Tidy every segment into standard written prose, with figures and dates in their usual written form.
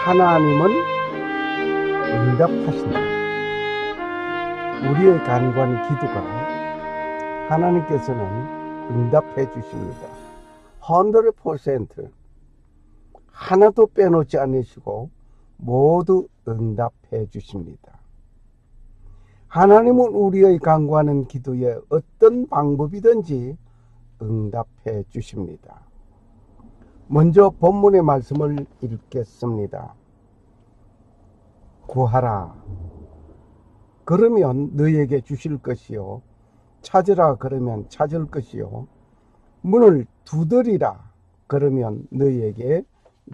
하나님은 응답하신다. 우리의 간구하는 기도가 하나님께서는 응답해 주십니다. 100% 하나도 빼놓지 않으시고 모두 응답해 주십니다. 하나님은 우리의 간구하는 기도에 어떤 방법이든지 응답해 주십니다. 먼저 본문의 말씀을 읽겠습니다. 구하라 그러면 너희에게 주실 것이요, 찾으라 그러면 찾을 것이요, 문을 두드리라 그러면 너희에게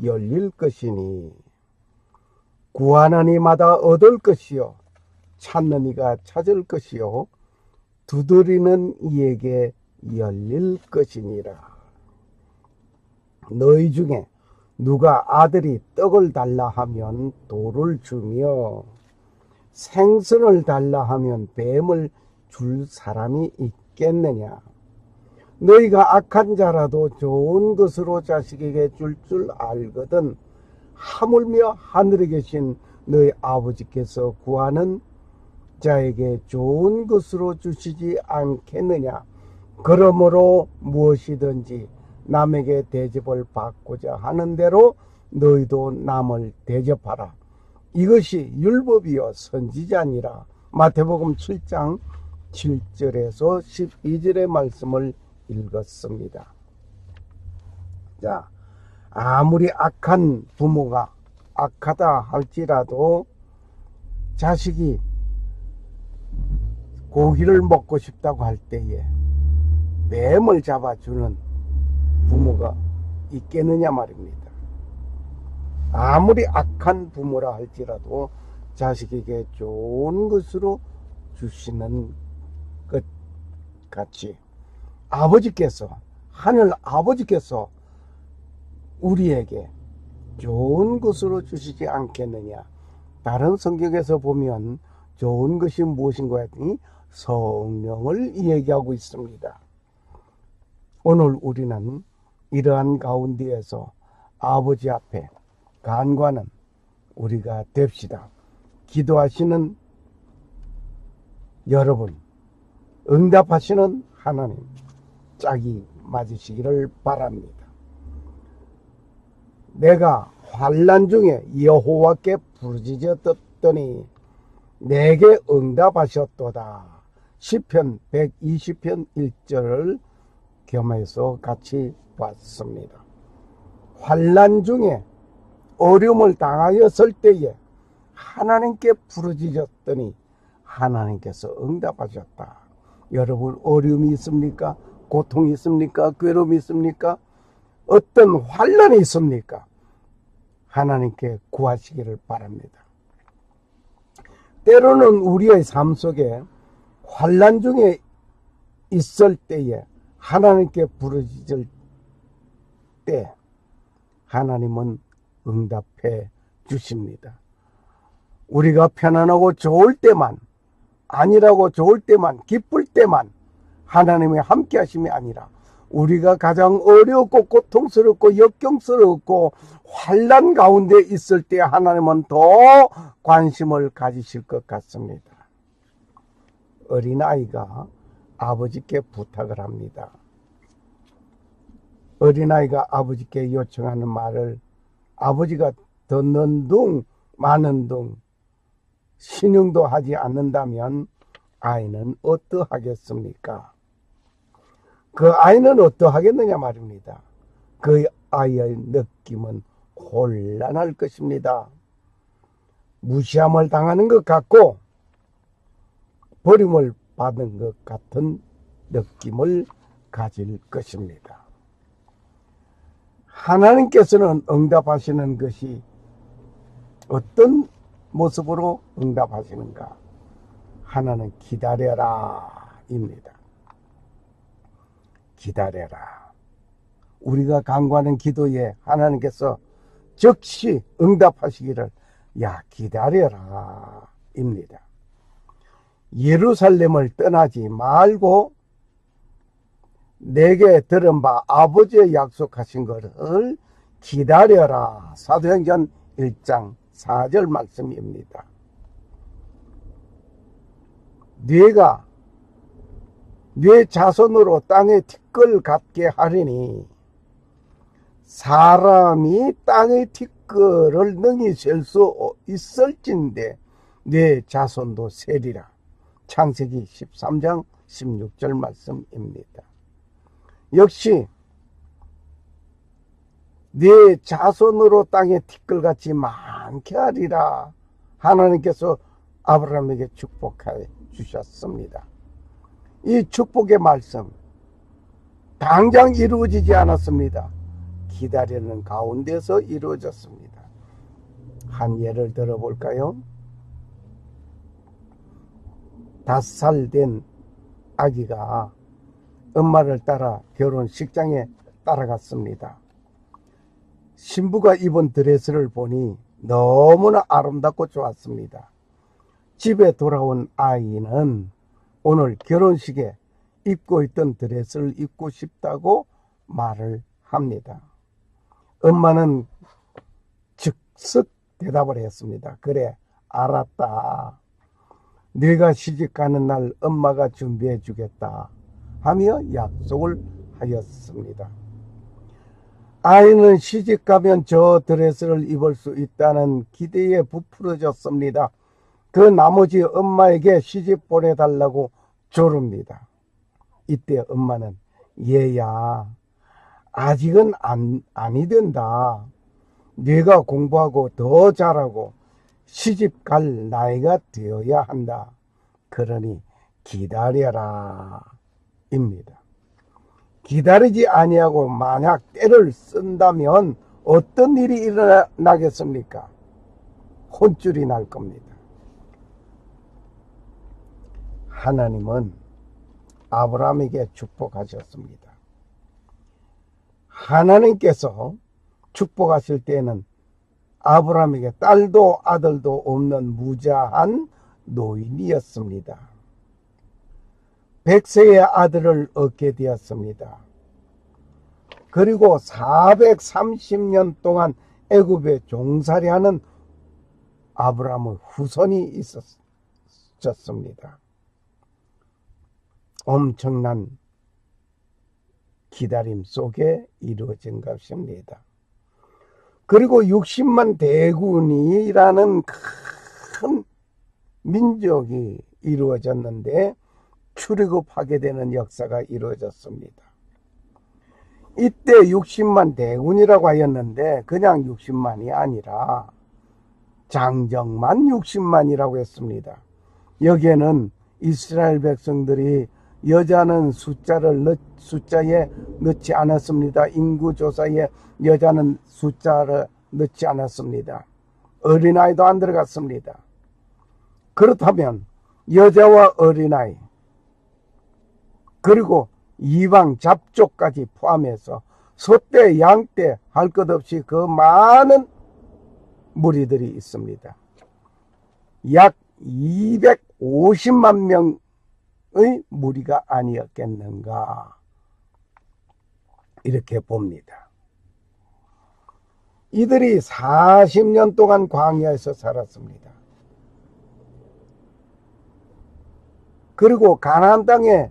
열릴 것이니, 구하는 이마다 얻을 것이요, 찾는 이가 찾을 것이요, 두드리는 이에게 열릴 것이니라. 너희 중에 누가 아들이 떡을 달라 하면 돌을 주며 생선을 달라 하면 뱀을 줄 사람이 있겠느냐? 너희가 악한 자라도 좋은 것으로 자식에게 줄 알거든 하물며 하늘에 계신 너희 아버지께서 구하는 자에게 좋은 것으로 주시지 않겠느냐? 그러므로 무엇이든지 남에게 대접을 받고자 하는 대로 너희도 남을 대접하라. 이것이 율법이요 선지자니라. 마태복음 7장 7절에서 12절의 말씀을 읽었습니다. 자, 아무리 악한 부모가 악하다 할지라도 자식이 고기를 먹고 싶다고 할 때에 뱀을 잡아주는 부모가 있겠느냐 말입니다. 아무리 악한 부모라 할지라도 자식에게 좋은 것으로 주시는 것 같이 아버지께서, 하늘 아버지께서 우리에게 좋은 것으로 주시지 않겠느냐. 다른 성경에서 보면 좋은 것이 무엇인가 했더니 성령을 얘기하고 있습니다. 오늘 우리는 이러한 가운데에서 아버지 앞에 간구하는 우리가 됩시다. 기도하시는 여러분, 응답하시는 하나님 짝이 맞으시기를 바랍니다. 내가 환난 중에 여호와께 부르짖었더니 내게 응답하셨도다. 시편 120편 1절을 겸해서 같이 봤습니다. 환난 중에 어려움을 당하였을 때에 하나님께 부르짖었더니 하나님께서 응답하셨다. 여러분, 어려움이 있습니까? 고통이 있습니까? 괴로움이 있습니까? 어떤 환난이 있습니까? 하나님께 구하시기를 바랍니다. 때로는 우리의 삶 속에 환난 중에 있을 때에 하나님께 부르짖을 때 하나님은 응답해 주십니다. 우리가 편안하고 좋을 때만, 아니라고 좋을 때만, 기쁠 때만 하나님의 함께 하심이 아니라 우리가 가장 어렵고 고통스럽고 역경스럽고 환난 가운데 있을 때 하나님은 더 관심을 가지실 것 같습니다. 어린아이가 아버지께 부탁을 합니다. 어린아이가 아버지께 요청하는 말을 아버지가 듣는 둥 마는 둥 신용도 하지 않는다면 아이는 어떠하겠습니까? 그 아이는 어떠하겠느냐 말입니다. 그 아이의 느낌은 곤란할 것입니다. 무시함을 당하는 것 같고 버림을 받은 것 같은 느낌을 가질 것입니다. 하나님께서는 응답하시는 것이 어떤 모습으로 응답하시는가? 하나는 기다려라 입니다. 기다려라. 우리가 간구하는 기도에 하나님께서 즉시 응답하시기를, 야 기다려라. 입니다. 예루살렘을 떠나지 말고 내게 들은 바 아버지의 약속하신 것을 기다려라. 사도행전 1장 4절 말씀입니다. 네 자손으로 땅의 티끌 같게 하리니 사람이 땅의 티끌을 능히 셀 수 있을진데 네 자손도 세리라. 창세기 13장 16절 말씀입니다. 역시 네 자손으로 땅의 티끌같이 많게 하리라. 하나님께서 아브라함에게 축복해 주셨습니다. 이 축복의 말씀 당장 이루어지지 않았습니다. 기다리는 가운데서 이루어졌습니다. 한 예를 들어볼까요? 5살 된 아기가 엄마를 따라 결혼식장에 따라갔습니다. 신부가 입은 드레스를 보니 너무나 아름답고 좋았습니다. 집에 돌아온 아이는 오늘 결혼식에 입고 있던 드레스를 입고 싶다고 말을 합니다. 엄마는 즉석 대답을 했습니다. 그래, 알았다. 네가 시집가는 날 엄마가 준비해 주겠다 하며 약속을 하였습니다. 아이는 시집가면 저 드레스를 입을 수 있다는 기대에 부풀어졌습니다. 그 나머지 엄마에게 시집 보내달라고 조릅니다. 이때 엄마는 얘야, 아직은 아니 된다. 네가 공부하고 더 잘하고 시집 갈 나이가 되어야 한다. 그러니 기다려라 입니다. 기다리지 아니하고 만약 때를 쓴다면 어떤 일이 일어나겠습니까? 혼쭐이 날 겁니다. 하나님은 아브라함에게 축복하셨습니다. 하나님께서 축복하실 때는 아브라함에게 딸도 아들도 없는 무자한 노인이었습니다. 100세의 아들을 얻게 되었습니다. 그리고 430년 동안 애굽에 종살이하는 아브라함의 후손이 있었습니다. 엄청난 기다림 속에 이루어진 것입니다. 그리고 60만 대군이라는 큰 민족이 이루어졌는데 출애굽하게 되는 역사가 이루어졌습니다. 이때 60만 대군이라고 하였는데 그냥 60만이 아니라 장정만 60만이라고 했습니다. 여기에는 이스라엘 백성들이 여자는 숫자에 넣지 않았습니다. 인구조사에 여자는 숫자를 넣지 않았습니다. 어린아이도 안 들어갔습니다. 그렇다면 여자와 어린아이 그리고 이방 잡족까지 포함해서 소떼 양떼 할 것 없이 그 많은 무리들이 있습니다. 약 250만 명의 무리가 아니었겠는가 이렇게 봅니다. 이들이 40년 동안 광야에서 살았습니다. 그리고 가나안 땅에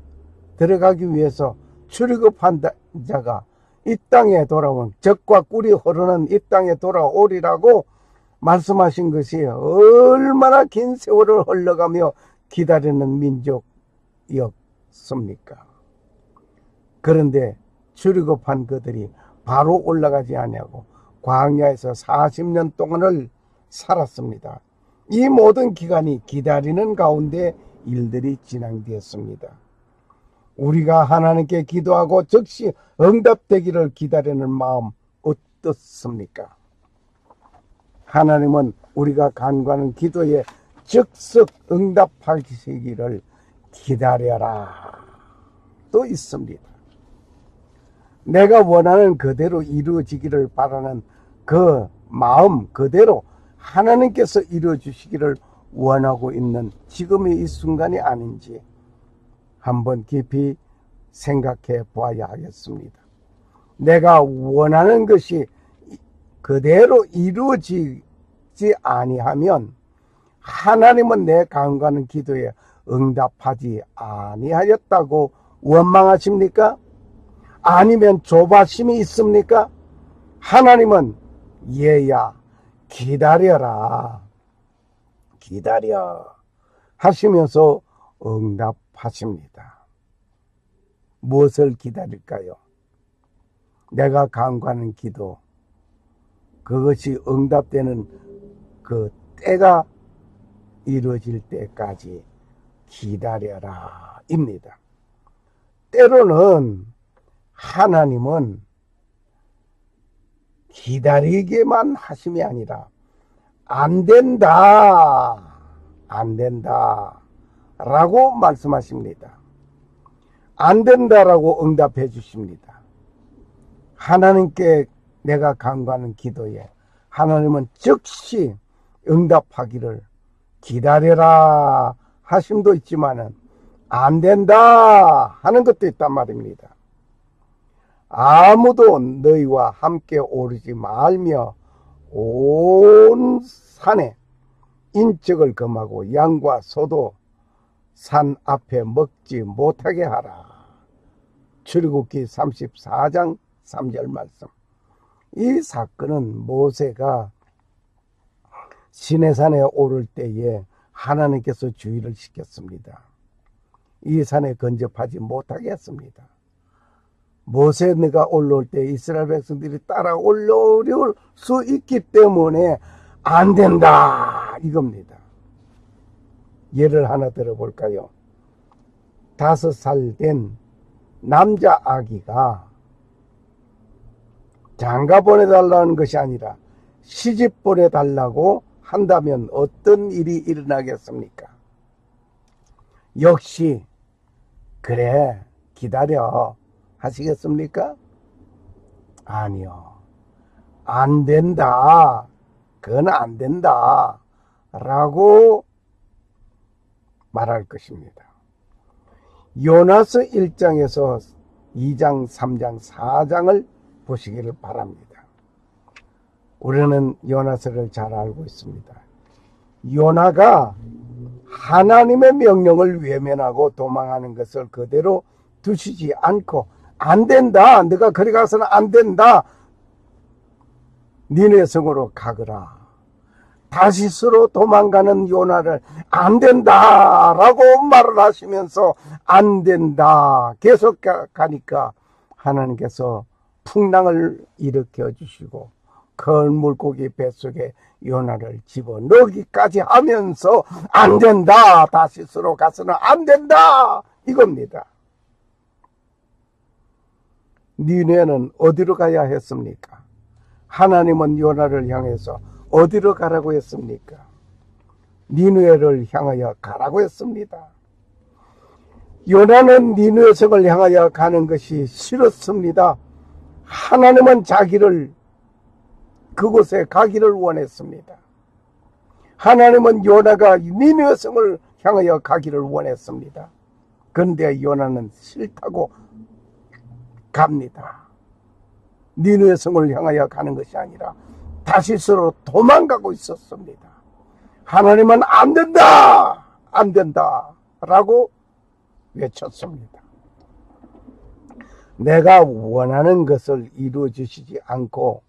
들어가기 위해서 출애굽한 자가 이 땅에 돌아온 젖과 꿀이 흐르는 이 땅에 돌아오리라고 말씀하신 것이 얼마나 긴 세월을 흘러가며 기다리는 민족이었습니까? 그런데 출애굽한 그들이 바로 올라가지 아니하고 광야에서 40년 동안을 살았습니다. 이 모든 기간이 기다리는 가운데 일들이 진행되었습니다. 우리가 하나님께 기도하고 즉시 응답되기를 기다리는 마음 어떻습니까? 하나님은 우리가 간구하는 기도에 즉석 응답하시기를 기다려라 또 있습니다. 내가 원하는 그대로 이루어지기를 바라는 그 마음 그대로 하나님께서 이루어주시기를 원하고 있는 지금의 이 순간이 아닌지 한번 깊이 생각해 보아야 하겠습니다. 내가 원하는 것이 그대로 이루어지지 아니하면 하나님은 내 간구하는 기도에 응답하지 아니하였다고 원망하십니까? 아니면 조바심이 있습니까? 하나님은 얘야 기다려라, 기다려 하시면서 응답하십니다. 무엇을 기다릴까요? 내가 간구하는 기도, 그것이 응답되는 그 때가 이루어질 때까지 기다려라 입니다. 때로는 하나님은 기다리게만 하심이 아니라 안 된다, 안 된다 라고 말씀하십니다. 안 된다라고 응답해 주십니다. 하나님께 내가 간구하는 기도에 하나님은 즉시 응답하기를 기다려라 하심도 있지만은 안 된다 하는 것도 있단 말입니다. 아무도 너희와 함께 오르지 말며 온 산에 인적을 금하고 양과 소도 산 앞에 먹지 못하게 하라. 출애굽기 34장 3절 말씀. 이 사건은 모세가 시내산에 오를 때에 하나님께서 주의를 시켰습니다. 이 산에 근접하지 못하게 했습니다. 모세가 올라올 때 이스라엘 백성들이 따라 올라올 수 있기 때문에 안 된다 이겁니다. 예를 하나 들어볼까요? 5살 된 남자 아기가 장가 보내달라는 것이 아니라 시집 보내달라고 한다면 어떤 일이 일어나겠습니까? 역시 그래 기다려 하시겠습니까? 아니요. 안 된다. 그건 안 된다. 라고 말할 것입니다. 요나서 1장에서 2장, 3장, 4장을 보시기를 바랍니다. 우리는 요나서를 잘 알고 있습니다. 요나가 하나님의 명령을 외면하고 도망하는 것을 그대로 두시지 않고 안 된다. 네가 거기 가서는 안 된다. 니네 성으로 가거라. 다시스로 도망가는 요나를 안 된다 라고 말을 하시면서 안 된다 계속 가니까 하나님께서 풍랑을 일으켜 주시고 큰 물고기 뱃속에 요나를 집어넣기까지 하면서 안 된다. 다시스로 가서는 안 된다 이겁니다. 니네는 어디로 가야 했습니까? 하나님은 요나를 향해서 어디로 가라고 했습니까? 니느웨를 향하여 가라고 했습니다. 요나는 니느웨 성을 향하여 가는 것이 싫었습니다. 하나님은 자기를 그곳에 가기를 원했습니다. 하나님은 요나가 니느웨 성을 향하여 가기를 원했습니다. 그런데 요나는 싫다고 갑니다. 니느웨 성을 향하여 가는 것이 아니라 다시스로 도망가고 있었습니다. 하나님은 안 된다! 안 된다! 라고 외쳤습니다. 내가 원하는 것을 이루어 주시지 않고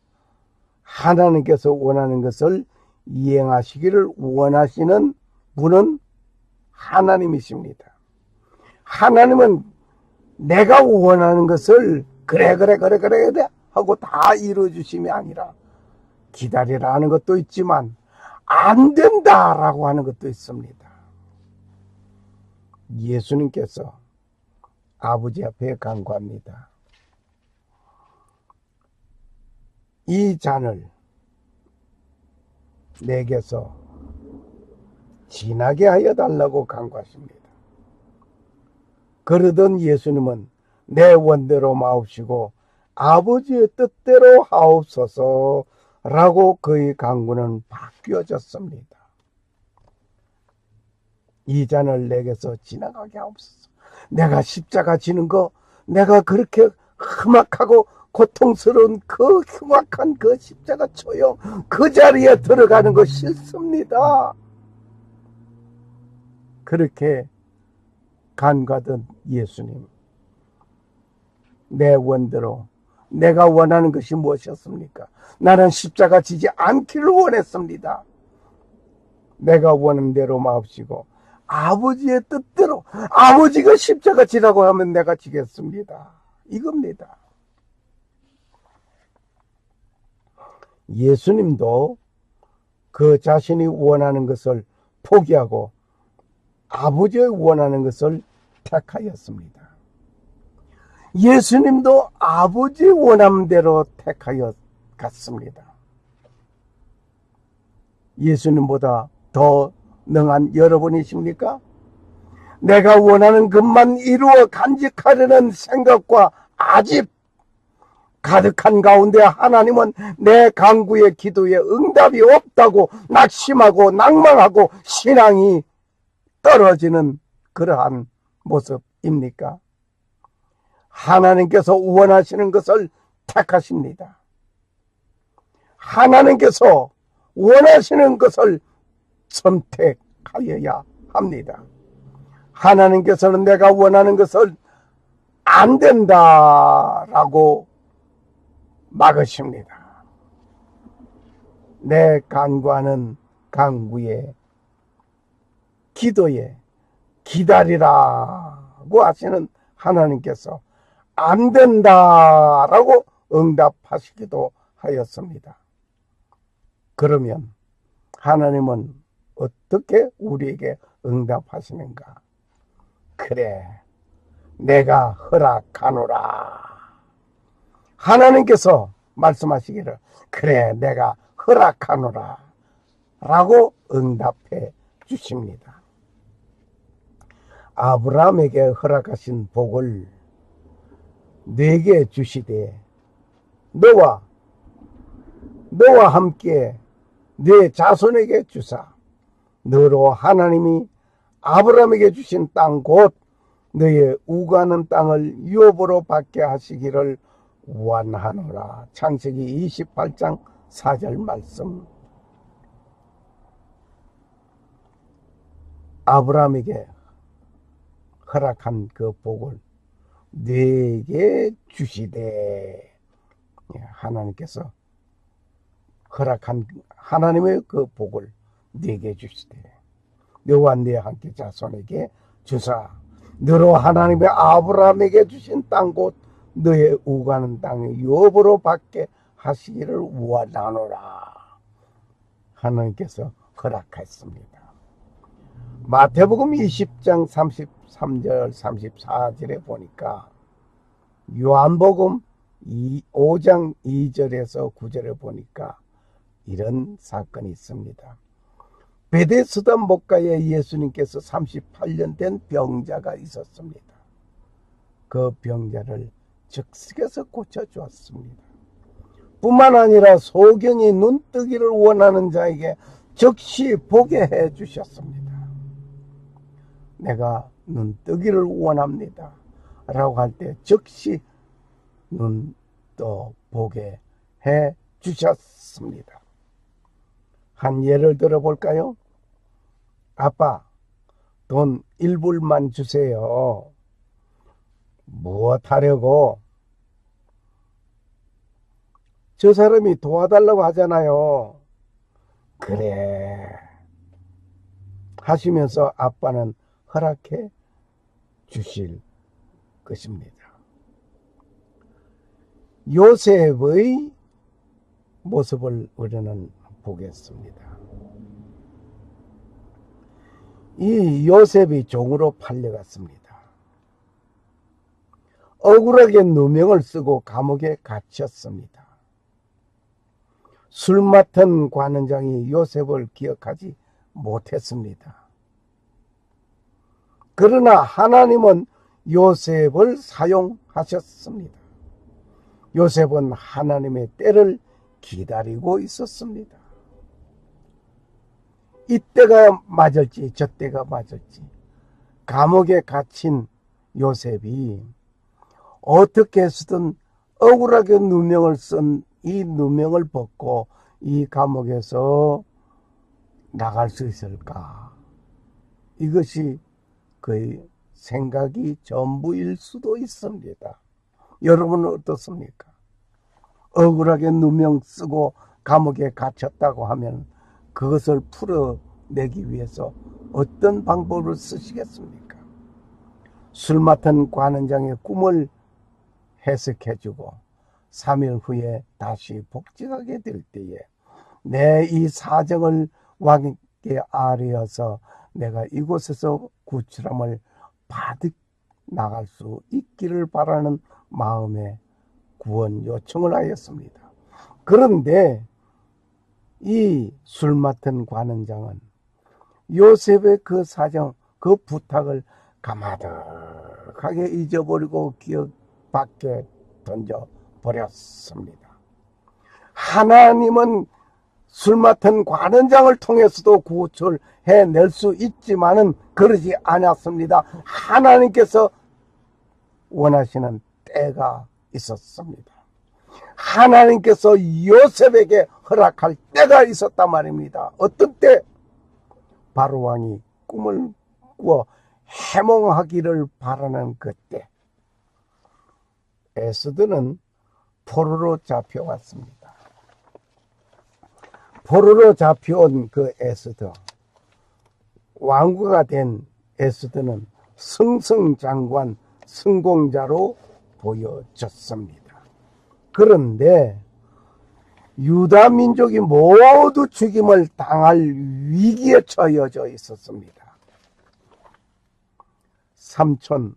하나님께서 원하는 것을 이행하시기를 원하시는 분은 하나님이십니다. 하나님은 내가 원하는 것을 그래 하고 다 이루어 주심이 아니라 기다리라 하는 것도 있지만 안 된다라고 하는 것도 있습니다. 예수님께서 아버지 앞에 간구합니다. 이 잔을 내게서 지나게 하여 달라고 간구하십니다. 그러던 예수님은 내 원대로 마옵시고 아버지의 뜻대로 하옵소서 라고 그의 간구는 바뀌어졌습니다. 이 잔을 내게서 지나가게 하옵소서. 내가 십자가 지는 거, 내가 그렇게 험악하고 고통스러운 그 흉악한 그 십자가 초용 그 자리에 들어가는 거 싫습니다. 그렇게 간과던 예수님, 내 원대로 내가 원하는 것이 무엇이었습니까? 나는 십자가 지지 않기를 원했습니다. 내가 원하는 대로 마옵시고 아버지의 뜻대로, 아버지가 십자가 지라고 하면 내가 지겠습니다. 이겁니다. 예수님도 그 자신이 원하는 것을 포기하고 아버지의 원하는 것을 택하였습니다. 예수님도 아버지 원함대로 택하여 갔습니다. 예수님보다 더 능한 여러분이십니까? 내가 원하는 것만 이루어 간직하려는 생각과 아집 가득한 가운데 하나님은 내 간구의 기도에 응답이 없다고 낙심하고 낭망하고 신앙이 떨어지는 그러한 모습입니까? 하나님께서 원하시는 것을 택하십니다. 하나님께서 원하시는 것을 선택하여야 합니다. 하나님께서는 내가 원하는 것을 안 된다라고 막으십니다. 내 간구하는 간구에 기도에 기다리라고 하시는 하나님께서 안 된다라고 응답하시기도 하였습니다. 그러면 하나님은 어떻게 우리에게 응답하시는가? 그래, 내가 허락하노라. 하나님께서 말씀하시기를 그래, 내가 허락하노라 라고 응답해 주십니다. 아브라함에게 허락하신 복을 네게 주시되 너와 함께 네 자손에게 주사 너로 하나님이 아브라함에게 주신 땅 곧 너의 우가는 땅을 유업으로 받게 하시기를 원하노라. 창세기 28장 4절 말씀. 아브라함에게 허락한 그 복을 네게 주시되, 하나님께서 허락한 하나님의 그 복을 네게 주시되 너와 네 함께 자손에게 주사 너로 하나님의 아브라함에게 주신 땅 곧 너의 우가는 땅의 유업으로 받게 하시기를 원하노라. 하나님께서 허락했습니다. 마태복음 20장 33절 34절에 보니까 요한복음 5장 2절에서 9절에 보니까 이런 사건이 있습니다. 베데스다 목가에 예수님께서 38년 된 병자가 있었습니다. 그 병자를 즉석에서 고쳐주었습니다. 뿐만 아니라 소경이 눈뜨기를 원하는 자에게 즉시 보게 해주셨습니다. 내가 눈뜨기를 원합니다 라고 할 때 즉시 눈떠 보게 해주셨습니다. 한 예를 들어볼까요? 아빠, 돈 1불만 주세요. 무엇 하려고? 저 사람이 도와달라고 하잖아요. 그래 하시면서 아빠는 허락해 주실 것입니다. 요셉의 모습을 우리는 보겠습니다. 이 요셉이 종으로 팔려갔습니다. 억울하게 누명을 쓰고 감옥에 갇혔습니다. 술 맡은 관원장이 요셉을 기억하지 못했습니다. 그러나 하나님은 요셉을 사용하셨습니다. 요셉은 하나님의 때를 기다리고 있었습니다. 이때가 맞을지 저때가 맞을지 감옥에 갇힌 요셉이 어떻게 해서든 억울하게 누명을 쓴 이 누명을 벗고 이 감옥에서 나갈 수 있을까? 이것이 그의 생각이 전부일 수도 있습니다. 여러분은 어떻습니까? 억울하게 누명 쓰고 감옥에 갇혔다고 하면 그것을 풀어내기 위해서 어떤 방법을 쓰시겠습니까? 술 맡은 관원장의 꿈을 해석해주고 3일 후에 다시 복직하게 될 때에 내 이 사정을 왕에게 아뢰어서 내가 이곳에서 구출함을 받아 나갈 수 있기를 바라는 마음에 구원 요청을 하였습니다. 그런데 이 술 맡은 관원장은 요셉의 그 사정, 그 부탁을 가마득하게 잊어버리고 기억 밖에 던져버렸습니다. 하나님은 술 맡은 관원장을 통해서도 구출해낼 수 있지만은 그러지 않았습니다. 하나님께서 원하시는 때가 있었습니다. 하나님께서 요셉에게 허락할 때가 있었단 말입니다. 어떤 때? 바로 왕이 꿈을 꾸어 해몽하기를 바라는 그때. 에스더는 포로로 잡혀왔습니다. 포로로 잡혀온 그 에스더, 왕후가 된 에스더는 승승장구한 성공자로 보여졌습니다. 그런데 유다 민족이 모두 죽임을 당할 위기에 처해져 있었습니다. 삼촌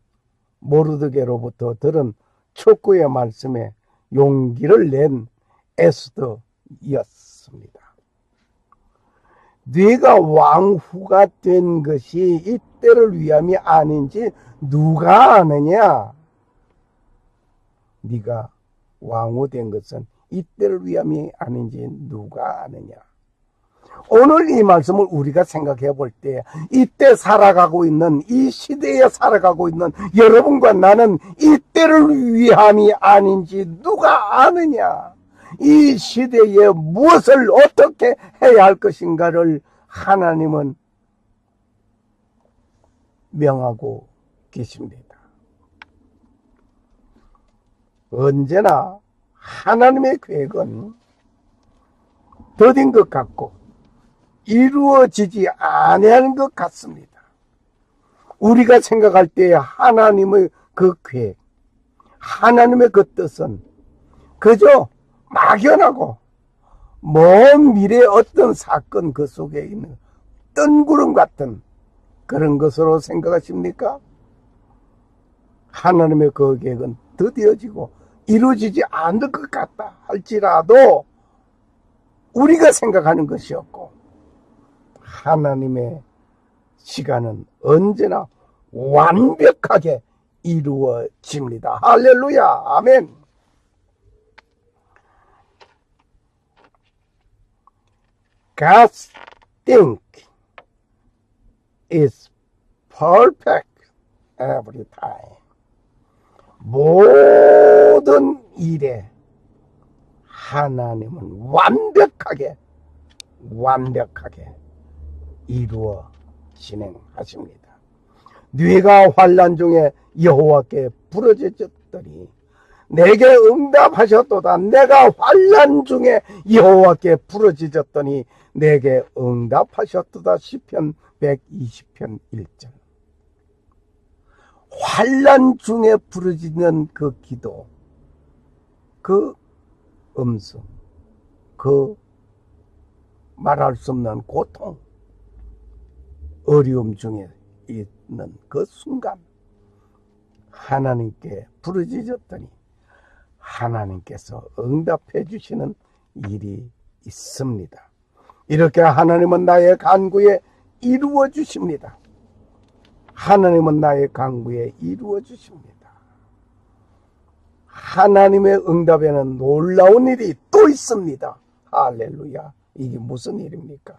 모르드게로부터 들은 촉구의 말씀에 용기를 낸 에스더였습니다. 네가 왕후가 된 것이 이때를 위함이 아닌지 누가 아느냐? 네가 왕후 된 것은 이때를 위함이 아닌지 누가 아느냐? 오늘 이 말씀을 우리가 생각해 볼 때 이때 살아가고 있는 이 시대에 살아가고 있는 여러분과 나는 이때를 위함이 아닌지 누가 아느냐? 이 시대에 무엇을 어떻게 해야 할 것인가를 하나님은 명하고 계십니다. 언제나 하나님의 계획은 더딘 것 같고 이루어지지 아니하는 것 같습니다. 우리가 생각할 때 하나님의 그 계획, 하나님의 그 뜻은 그저 막연하고 먼 미래의 어떤 사건 그 속에 있는 뜬구름 같은 그런 것으로 생각하십니까? 하나님의 그 계획은 드디어지고 이루어지지 않을 것 같다 할지라도 우리가 생각하는 것이었고 하나님의 시간은 언제나 완벽하게 이루어집니다. 할렐루야. 아멘. God's think is perfect every time. 모든 일에 하나님은 완벽하게 이루어 진행하십니다. 네가 환난 중에 여호와께 부르짖었더니 내게 응답하셨도다. 내가 환난 중에 여호와께 부르짖었더니 내게 응답하셨도다. 시편 120편 1절. 환난 중에 부르짖는 그 기도, 그 음성, 그 말할 수 없는 고통, 어려움 중에 있는 그 순간 하나님께 부르짖었더니 하나님께서 응답해 주시는 일이 있습니다. 이렇게 하나님은 나의 간구에 이루어 주십니다. 하나님은 나의 간구에 이루어 주십니다. 하나님의 응답에는 놀라운 일이 또 있습니다. 할렐루야. 이게 무슨 일입니까?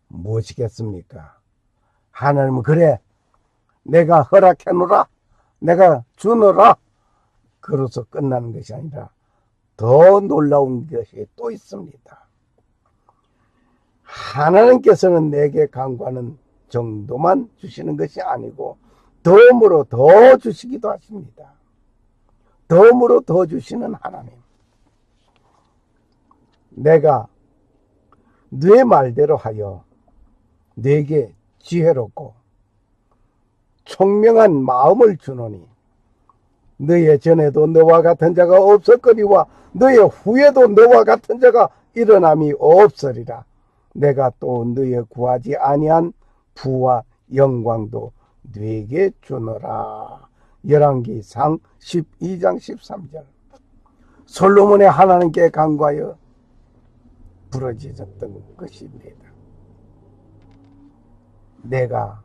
무엇이겠습니까? 하나님은 그래, 내가 허락해놓으라, 내가 주노라, 그로서 끝나는 것이 아니라 더 놀라운 것이 또 있습니다. 하나님께서는 내게 간구하는 정도만 주시는 것이 아니고 덤으로 더 주시기도 하십니다. 덤으로 더 주시는 하나님. 내가 네 말대로 하여 네게 지혜롭고 총명한 마음을 주노니 너의 전에도 너와 같은 자가 없었거니와 너의 후에도 너와 같은 자가 일어남이 없으리라. 내가 또 너의 구하지 아니한 부와 영광도 네게 주노라. 열왕기상 12장 13절. 솔로몬의 하나님께 간구하여 부러지셨던 것입니다. 내가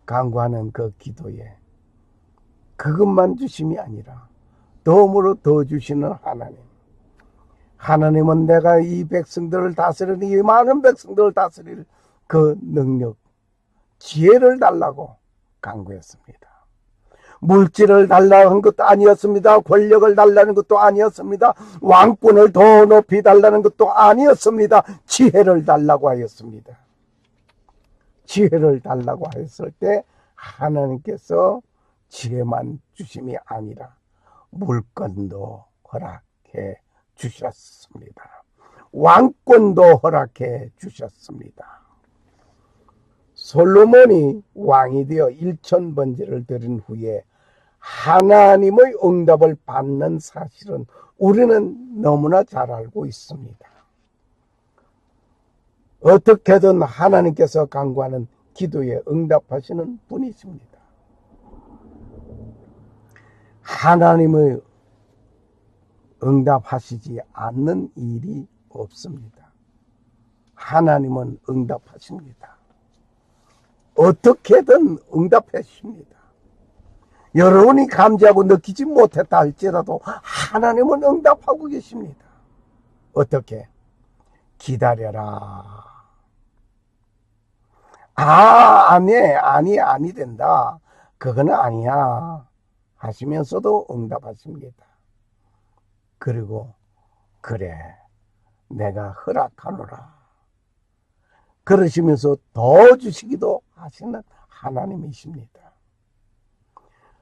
간구하는 그 기도에 그것만 주심이 아니라 덤으로 더 주시는 하나님. 하나님은 내가 이 백성들을 다스리는 이 많은 백성들을 다스릴 그 능력, 지혜를 달라고 간구했습니다. 물질을 달라는 것도 아니었습니다. 권력을 달라는 것도 아니었습니다. 왕권을 더 높이 달라는 것도 아니었습니다. 지혜를 달라고 하였습니다. 지혜를 달라고 했을 때 하나님께서 지혜만 주심이 아니라 물건도 허락해 주셨습니다. 왕권도 허락해 주셨습니다. 솔로몬이 왕이 되어 1000번제를 드린 후에 하나님의 응답을 받는 사실은 우리는 너무나 잘 알고 있습니다. 어떻게든 하나님께서 간구하는 기도에 응답하시는 분이십니다. 하나님의 응답하시지 않는 일이 없습니다. 하나님은 응답하십니다. 어떻게든 응답해 주십니다. 여러분이 감지하고 느끼지 못했다 할지라도 하나님은 응답하고 계십니다. 어떻게? 기다려라. 아니 된다. 그건 아니야. 하시면서도 응답하십니다. 그리고 그래, 내가 허락하노라. 그러시면서 더 주시기도 하시는 하나님이십니다.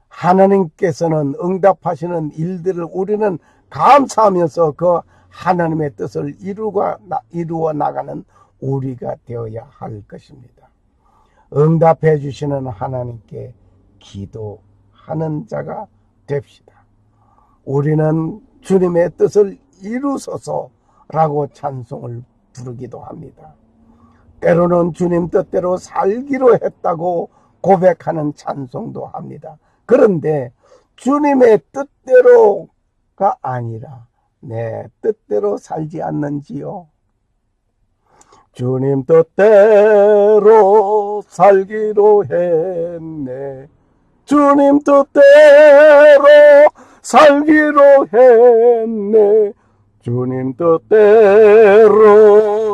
하나님께서는 응답하시는 일들을 우리는 감사하면서 그 하나님의 뜻을 이루어 나가는 우리가 되어야 할 것입니다. 응답해 주시는 하나님께 기도하는 자가 됩시다. 우리는 주님의 뜻을 이루소서라고 찬송을 부르기도 합니다. 때로는 주님 뜻대로 살기로 했다고 고백하는 찬송도 합니다. 그런데 주님의 뜻대로가 아니라 내 뜻대로 살지 않는지요? 주님 뜻대로 살기로 했네. 주님 뜻대로 살기로 했네. 주님 뜻대로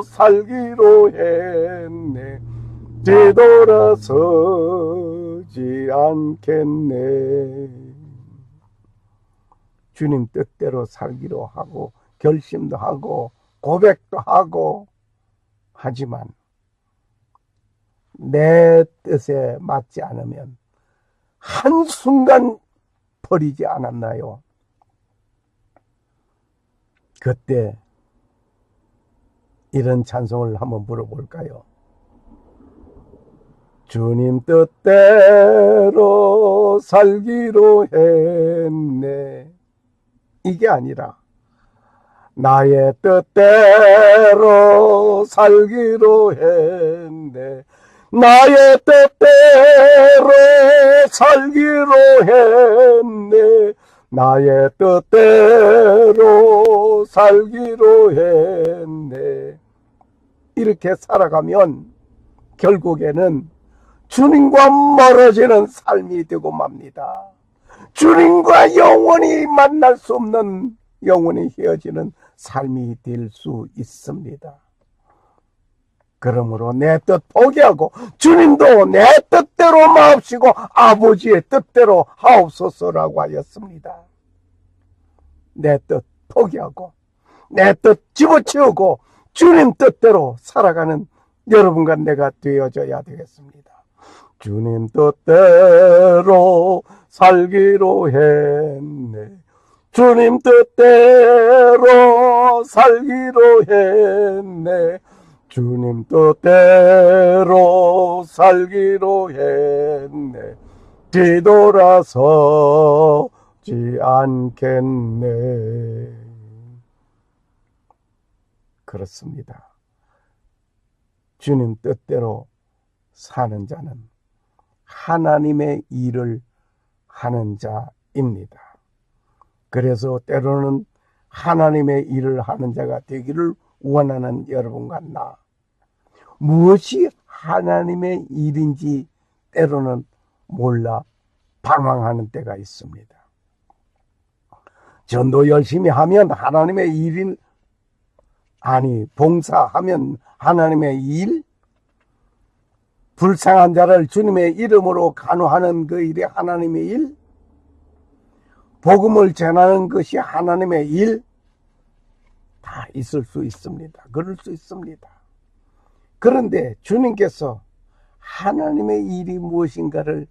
살기로 했네. 뒤돌아서지 않겠네. 주님 뜻대로 살기로 하고 결심도 하고 고백도 하고 하지만 내 뜻에 맞지 않으면 한순간 버리지 않았나요? 그때 이런 찬송을 한번 불러볼까요? 주님 뜻대로 살기로 했네. 이게 아니라 나의 뜻대로 살기로 했네. 나의 뜻대로 살기로 했네. 나의 뜻대로 살기로 했네. 이렇게 살아가면 결국에는 주님과 멀어지는 삶이 되고 맙니다. 주님과 영원히 만날 수 없는, 영원히 헤어지는 삶이 될 수 있습니다. 그러므로 내 뜻 포기하고 주님도 내 뜻대로 마옵시고 아버지의 뜻대로 하옵소서라고 하였습니다. 내 뜻 포기하고 내 뜻 집어치우고 주님 뜻대로 살아가는 여러분과 내가 되어져야 되겠습니다. 주님 뜻대로 살기로 했네. 주님 뜻대로 살기로 했네. 주님 뜻대로 살기로 했네. 뒤돌아서지 않겠네. 그렇습니다. 주님 뜻대로 사는 자는 하나님의 일을 하는 자입니다. 그래서 때로는 하나님의 일을 하는 자가 되기를 원하는 여러분과 나, 무엇이 하나님의 일인지 때로는 몰라 방황하는 때가 있습니다. 전도 열심히 하면 하나님의 일인, 아니 봉사하면 하나님의 일, 불쌍한 자를 주님의 이름으로 간호하는 그 일이 하나님의 일, 복음을 전하는 것이 하나님의 일, 다 있을 수 있습니다. 그럴 수 있습니다. 그런데 주님께서 하나님의 일이 무엇인가를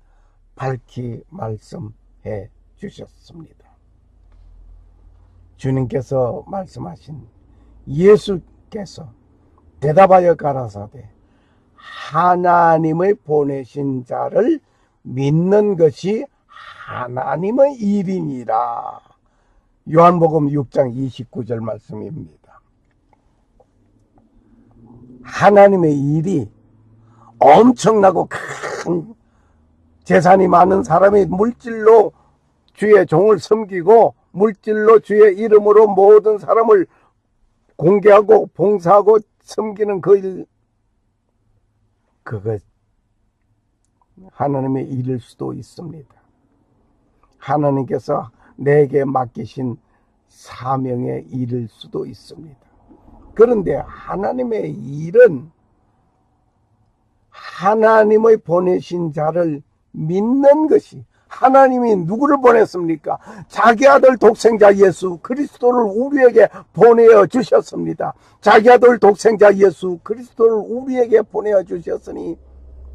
밝히 말씀해 주셨습니다. 주님께서 말씀하신, 예수께서 대답하여 가라사대 하나님의 보내신 자를 믿는 것이 하나님의 일이니라. 요한복음 6장 29절 말씀입니다. 하나님의 일이 엄청나고 큰 재산이 많은 사람이 물질로 주의 종을 섬기고 물질로 주의 이름으로 모든 사람을 공개하고 봉사하고 섬기는 그 일, 그것 하나님의 일일 수도 있습니다. 하나님께서 내게 맡기신 사명의 일일 수도 있습니다. 그런데 하나님의 일은 하나님의 보내신 자를 믿는 것이, 하나님이 누구를 보냈습니까? 자기 아들 독생자 예수 그리스도를 우리에게 보내어 주셨습니다. 자기 아들 독생자 예수 그리스도를 우리에게 보내어 주셨으니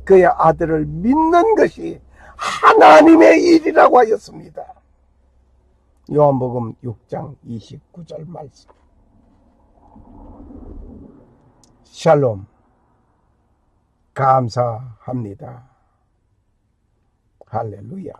그의 아들을 믿는 것이 하나님의 일이라고 하였습니다. 요한복음 6장 29절 말씀. 샬롬. 감사합니다. 할렐루야.